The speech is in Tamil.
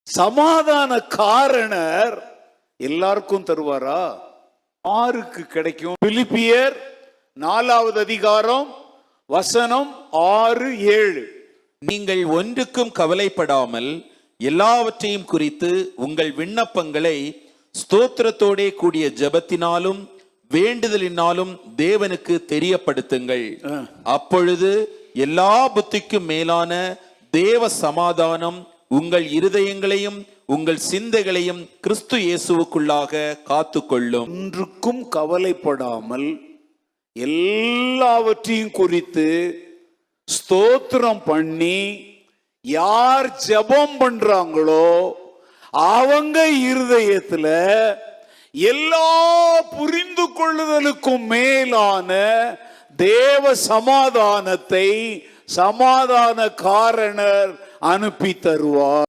சமாதான காரணர் எல்லாருக்கும் தருவாரா? யாருக்கு கிடைக்கும்? பிலிப்பியர் 4வது அதிகாரம் வசனம் 6-7. நீங்கள் ஒன்றுக்கும் கவலைப்படாமல் எல்லாவற்றையும் குறித்து உங்கள் விண்ணப்பங்களை ஸ்தோத்திரத்தோடே கூடிய ஜெபத்தினாலும் வேண்டுதலினாலும் தேவனுக்கு தெரியப்படுத்துங்கள். அப்பொழுது எல்லா புத்திக்கும் மேலான தேவ சமாதானம் உங்கள் இருதயங்களையும் உங்கள் சிந்தைகளையும் கிறிஸ்து இயேசுவுக்குள்ளாக காத்துக்கொள்ளும். ஒன்றுக்கும் கவலைப்படாமல் எல்லாவற்றையும் குறித்து ஸ்தோத்திரம் பண்ணி யார் ஜெபம் பண்றாங்களோ அவங்க இருதயத்துல எல்லா புரிந்து கொள்ளுதலுக்கும் மேலான தேவ சமாதானத்தை சமாதான காரணர் அனுப்பி தருவார்.